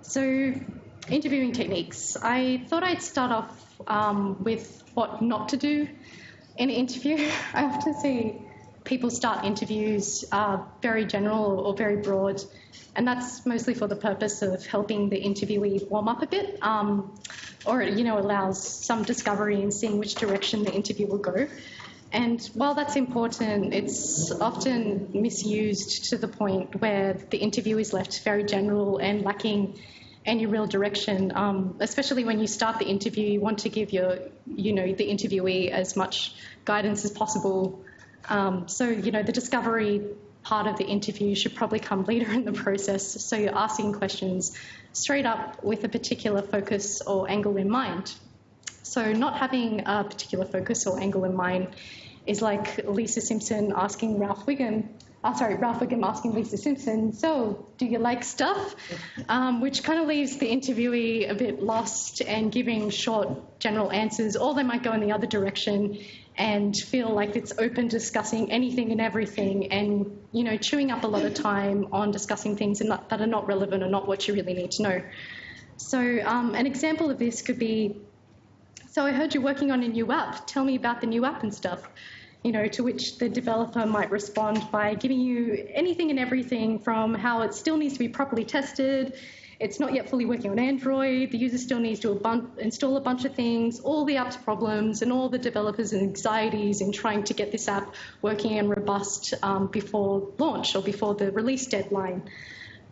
So, interviewing techniques. I thought I'd start off with what not to do in an interview. I often see people start interviews very general or very broad, and that's mostly for the purpose of helping the interviewee warm up a bit, or allows some discovery in seeing which direction the interview will go. And while that's important, it's often misused to the point where the interview is left very general and lacking any real direction. Especially when you start the interview, you want to give the interviewee as much guidance as possible. So the discovery part of the interview should probably come later in the process. So you're asking questions straight up with a particular focus or angle in mind. So not having a particular focus or angle in mind is like Lisa Simpson asking Ralph Wiggum asking Lisa Simpson, so do you like stuff? Which kind of leaves the interviewee a bit lost and giving short general answers, or they might go in the other direction and feel like it's open discussing anything and everything and, chewing up a lot of time on discussing things that are not relevant or not what you really need to know. So an example of this could be, so I heard you're working on a new app. Tell me about the new app and stuff. To which the developer might respond by giving you anything and everything from how it still needs to be properly tested, it's not yet fully working on Android, the user still needs to install a bunch of things, all the app's problems and all the developers' anxieties in trying to get this app working and robust before launch or before the release deadline.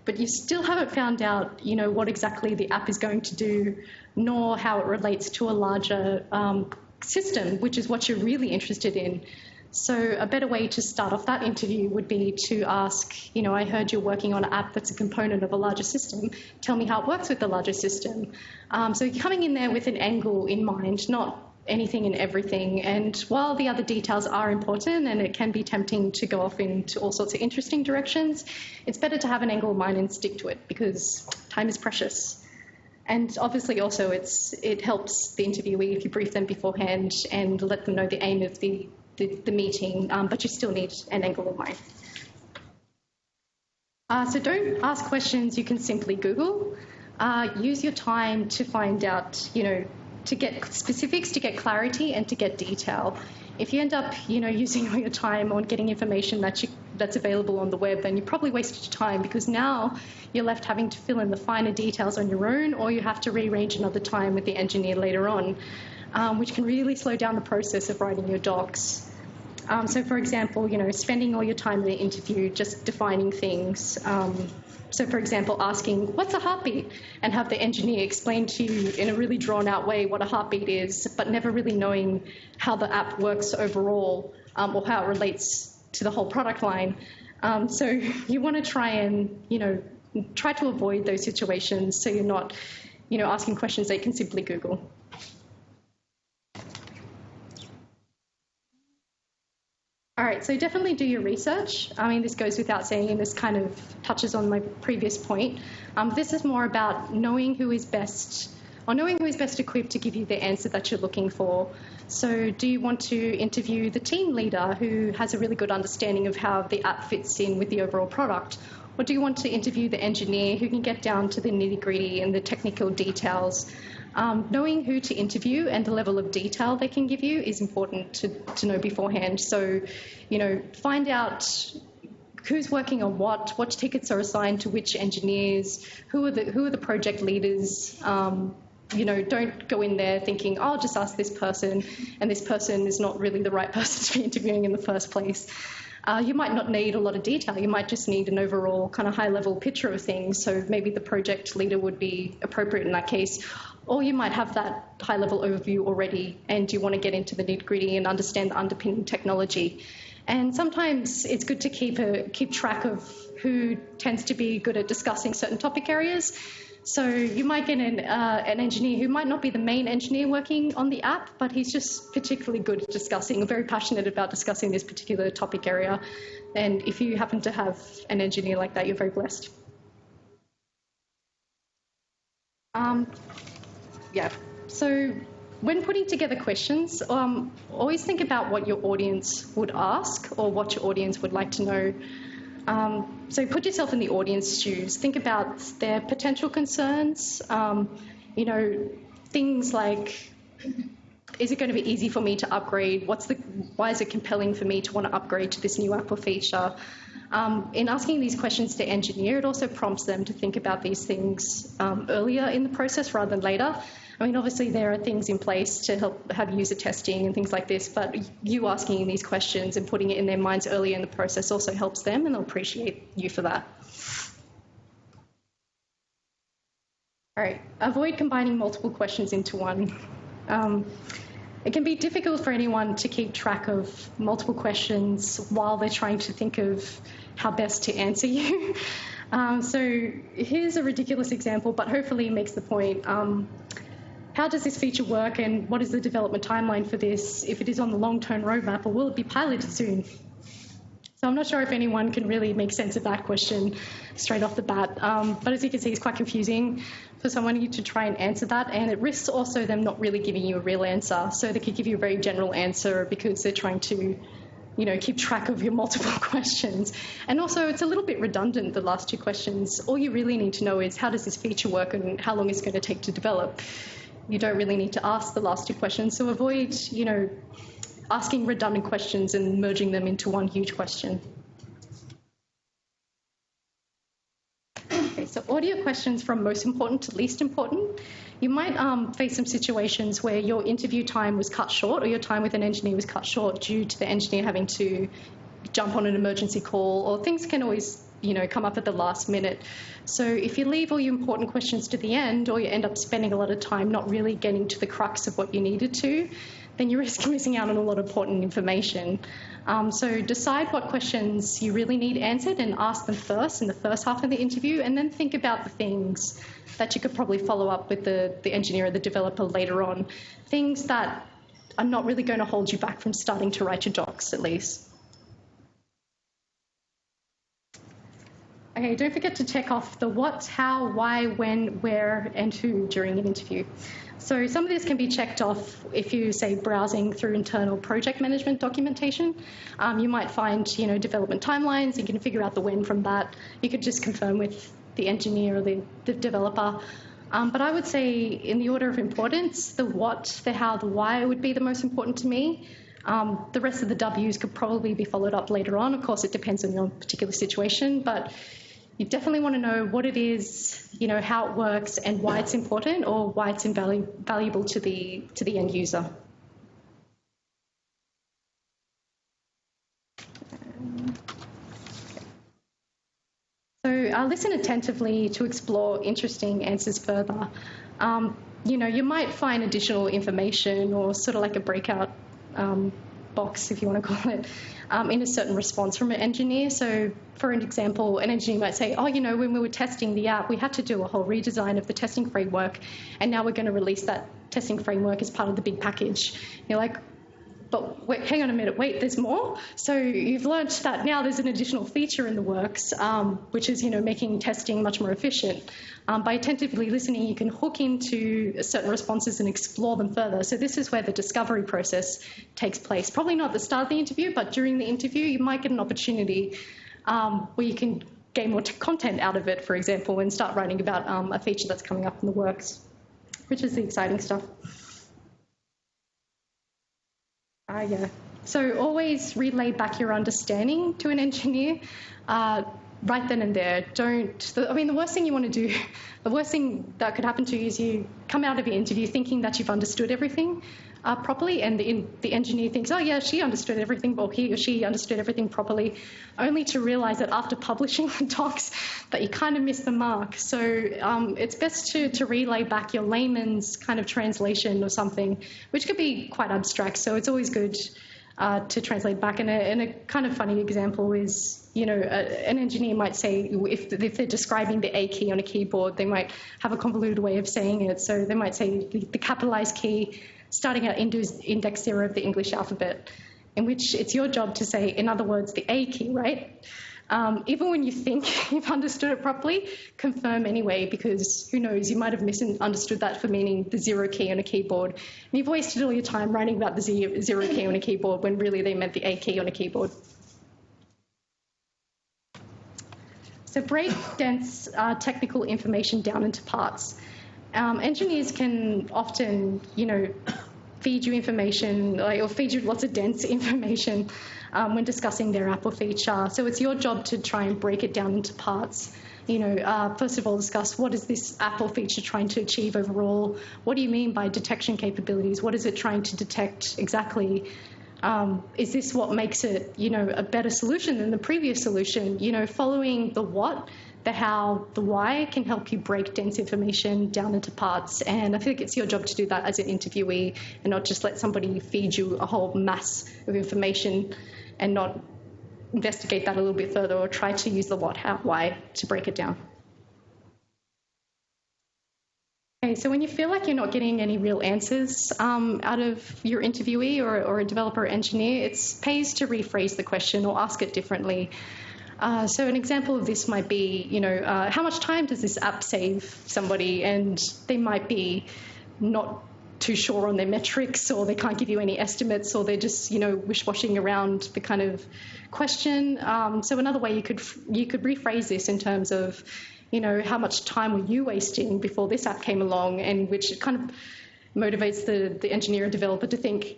But you still haven't found out, what exactly the app is going to do, nor how it relates to a larger system, which is what you're really interested in. So a better way to start off that interview would be to ask, I heard you're working on an app that's a component of a larger system. Tell me how it works with the larger system. So you're coming in there with an angle in mind, not anything and everything. And while the other details are important and it can be tempting to go off into all sorts of interesting directions, it's better to have an angle in mind and stick to it because time is precious. And obviously also it helps the interviewee if you brief them beforehand and let them know the aim of the meeting, but you still need an angle in mind. So don't ask questions you can simply Google. Use your time to find out, to get specifics, to get clarity, and to get detail. If you end up, using all your time on getting information that's available on the web, then you probably wasted your time because now you're left having to fill in the finer details on your own, or you have to rearrange another time with the engineer later on, which can really slow down the process of writing your docs. So, for example, spending all your time in the interview just defining things. So, for example, asking, what's a heartbeat? And have the engineer explain to you in a really drawn-out way what a heartbeat is, but never really knowing how the app works overall or how it relates to the whole product line. So you want to try to avoid those situations so you're not, asking questions they can simply Google. All right, so definitely do your research. I mean, this goes without saying, and this kind of touches on my previous point. This is more about knowing who is best equipped to give you the answer that you're looking for. So do you want to interview the team leader who has a really good understanding of how the app fits in with the overall product? Or do you want to interview the engineer who can get down to the nitty-gritty and the technical details? Knowing who to interview and the level of detail they can give you is important to know beforehand. So, find out who's working on what tickets are assigned to which engineers, who are the project leaders. Don't go in there thinking, I'll just ask this person, and this person is not really the right person to be interviewing in the first place. You might not need a lot of detail. You might just need an overall kind of high-level picture of things. So maybe the project leader would be appropriate in that case. Or you might have that high-level overview already and you want to get into the nitty-gritty and understand the underpinning technology. And sometimes it's good to keep track of who tends to be good at discussing certain topic areas. So you might get an engineer who might not be the main engineer working on the app, but he's just particularly good at discussing, very passionate about discussing this particular topic area. And if you happen to have an engineer like that, you're very blessed. So when putting together questions, always think about what your audience would ask or what your audience would like to know. So put yourself in the audience shoes. Think about their potential concerns. You know, things like, is it going to be easy for me to upgrade? Why is it compelling for me to want to upgrade to this new app or feature? In asking these questions to engineer, it also prompts them to think about these things earlier in the process rather than later. I mean, obviously there are things in place to help have user testing and things like this, but you asking these questions and putting it in their minds earlier in the process also helps them, and they'll appreciate you for that. All right, avoid combining multiple questions into one. It can be difficult for anyone to keep track of multiple questions while they're trying to think of how best to answer you. So here's a ridiculous example, but hopefully it makes the point. How does this feature work, and what is the development timeline for this? If it is on the long-term roadmap, or will it be piloted soon? So I'm not sure if anyone can really make sense of that question straight off the bat. But as you can see, it's quite confusing for someone to try and answer that, and it risks also them not really giving you a real answer. So they could give you a very general answer because they're trying to, you know, keep track of your multiple questions. And also, it's a little bit redundant, the last two questions. All you really need to know is how does this feature work and how long it's going to take to develop. You don't really need to ask the last two questions. So avoid, you know, asking redundant questions and merging them into one huge question. Okay, so order your questions from most important to least important. You might face some situations where your interview time was cut short, or your time with an engineer was cut short due to the engineer having to jump on an emergency call, or things can always, you know, come up at the last minute. So if you leave all your important questions to the end, or you end up spending a lot of time not really getting to the crux of what you needed to, then you risk missing out on a lot of important information. So decide what questions you really need answered and ask them first in the first half of the interview, and then think about the things that you could probably follow up with the engineer or the developer later on. Things that are not really going to hold you back from starting to write your docs, at least. Okay, don't forget to check off the what, how, why, when, where, and who during an interview. So some of this can be checked off if you, say, browsing through internal project management documentation. You might find, you know, development timelines. You can figure out the when from that. You could just confirm with the engineer or the developer. But I would say in the order of importance, the what, the how, the why would be the most important to me. The rest of the W's could probably be followed up later on. Of course, it depends on your particular situation, but you definitely want to know what it is, you know, how it works, and why it's important, or why it's valuable to the end user. So listen attentively to explore interesting answers further. You know, you might find additional information, or sort of like a breakout box, if you want to call it, in a certain response from an engineer. So for an example, an engineer might say, oh, you know, when we were testing the app, we had to do a whole redesign of the testing framework, and now we're going to release that testing framework as part of the big package. You're like, but wait, hang on a minute, wait, there's more? So you've learned that now there's an additional feature in the works, which is, you know, making testing much more efficient. By attentively listening, you can hook into certain responses and explore them further. So this is where the discovery process takes place. Probably not at the start of the interview, but during the interview, you might get an opportunity where you can gain more content out of it, for example, and start writing about a feature that's coming up in the works, which is the exciting stuff. Yeah. So always relay back your understanding to an engineer right then and there. The worst thing you want to do, the worst thing that could happen to you is you come out of your interview thinking that you've understood everything properly, and the engineer thinks, oh yeah, she understood everything, or he or she understood everything properly, only to realize that after publishing the docs that you kind of missed the mark. So it's best to relay back your layman's kind of translation or something, which could be quite abstract. So it's always good to translate back. And a kind of funny example is, you know, an engineer might say, if they're describing the A key on a keyboard, they might have a convoluted way of saying it. So they might say the capitalized key starting at index 0 of the English alphabet, in which it's your job to say, in other words, the A key, right? Even when you think you've understood it properly, confirm anyway, because who knows, you might have misunderstood that for meaning the 0 key on a keyboard. And you've wasted all your time writing about the 0 key on a keyboard when really they meant the A key on a keyboard. So break dense technical information down into parts. Engineers can often, feed you information, or feed you lots of dense information when discussing their app or feature. So it's your job to try and break it down into parts. First of all, discuss what is this app or feature trying to achieve overall? What do you mean by detection capabilities? What is it trying to detect exactly? Is this what makes it, a better solution than the previous solution? Following the what, the how, the why can help you break dense information down into parts. And I think it's your job to do that as an interviewee and not just let somebody feed you a whole mass of information and not investigate that a little bit further or try to use the what, how, why to break it down. Okay, so when you feel like you're not getting any real answers out of your interviewee or a developer or engineer, it pays to rephrase the question or ask it differently. So an example of this might be, how much time does this app save somebody? And they might be not too sure on their metrics, or they can't give you any estimates, or they're just, wish-washing around the kind of question. So another way you could rephrase this in terms of, how much time were you wasting before this app came along, and which kind of motivates the engineer and developer to think,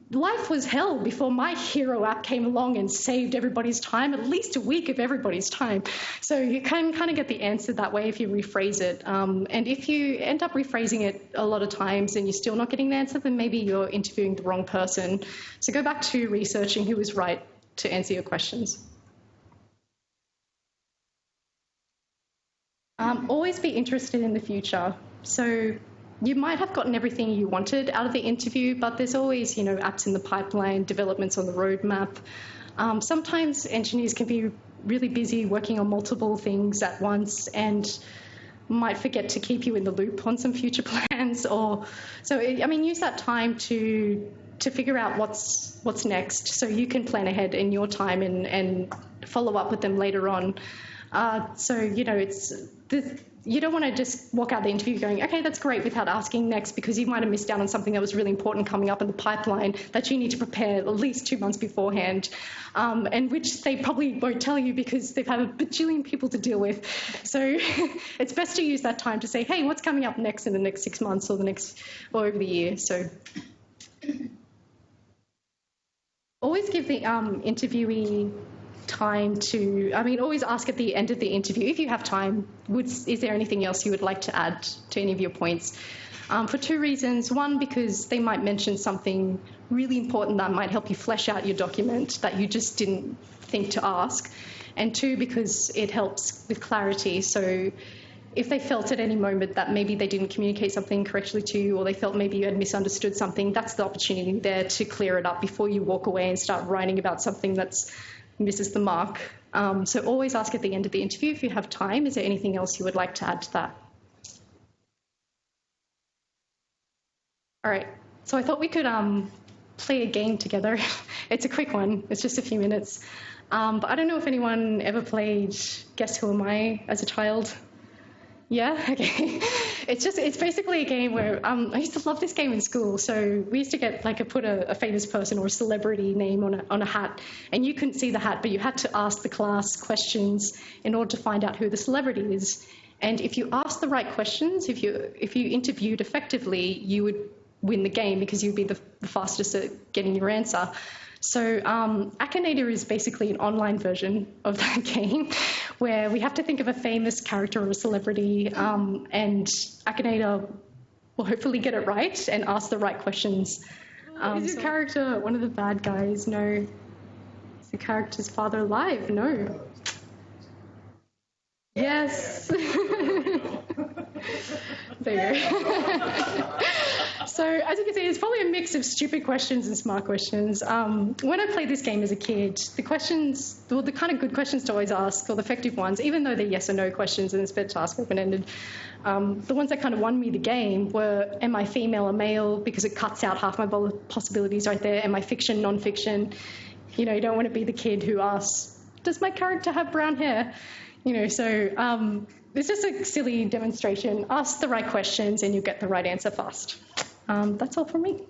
life was hell before my hero app came along and saved everybody's time, at least a week of everybody's time. So you can kind of get the answer that way if you rephrase it. And if you end up rephrasing it a lot of times and you're still not getting the answer, then maybe you're interviewing the wrong person. So go back to researching who was right to answer your questions. Always be interested in the future. So you might have gotten everything you wanted out of the interview, but there's always, apps in the pipeline, developments on the roadmap. Sometimes engineers can be really busy working on multiple things at once and might forget to keep you in the loop on some future plans. Use that time to figure out what's next, so you can plan ahead in your time and follow up with them later on. You don't want to just walk out the interview going, okay, that's great, without asking next, because you might have missed out on something that was really important coming up in the pipeline that you need to prepare at least 2 months beforehand, and which they probably won't tell you because they've had a bajillion people to deal with. So it's best to use that time to say, hey, what's coming up next in the next 6 months or over the year. So always give the interviewee time to, always ask at the end of the interview, if you have time, is there anything else you would like to add to any of your points? For two reasons. One, because they might mention something really important that might help you flesh out your document that you just didn't think to ask. And two, because it helps with clarity. So if they felt at any moment that maybe they didn't communicate something correctly to you, or they felt maybe you had misunderstood something, that's the opportunity there to clear it up before you walk away and start writing about something that's misses the mark. So always ask at the end of the interview if you have time, is there anything else you would like to add to that? All right, so I thought we could play a game together. It's a quick one, it's just a few minutes. But I don't know if anyone ever played Guess Who Am I as a child? Yeah, okay. It's basically a game where I used to love this game in school. So we used to get put a famous person or a celebrity name on a hat, and you couldn't see the hat, but you had to ask the class questions in order to find out who the celebrity is. And if you asked the right questions, if you interviewed effectively, you would win the game because you'd be the fastest at getting your answer. So Akinator is basically an online version of that game where we have to think of a famous character or a celebrity, and Akinator will hopefully get it right and ask the right questions. Is your character one of the bad guys? No. Is the character's father alive? No. Yes. There you go. So as you can see, it's probably a mix of stupid questions and smart questions. When I played this game as a kid, the kind of good questions to always ask, or the effective ones, even though they're yes or no questions and it's better to ask open-ended, the ones that kind of won me the game were, am I female or male? Because it cuts out half my possibilities right there. Am I fiction, non-fiction? You don't want to be the kid who asks, does my character have brown hair? So it's just a silly demonstration. Ask the right questions and you'll get the right answer fast. That's all from me.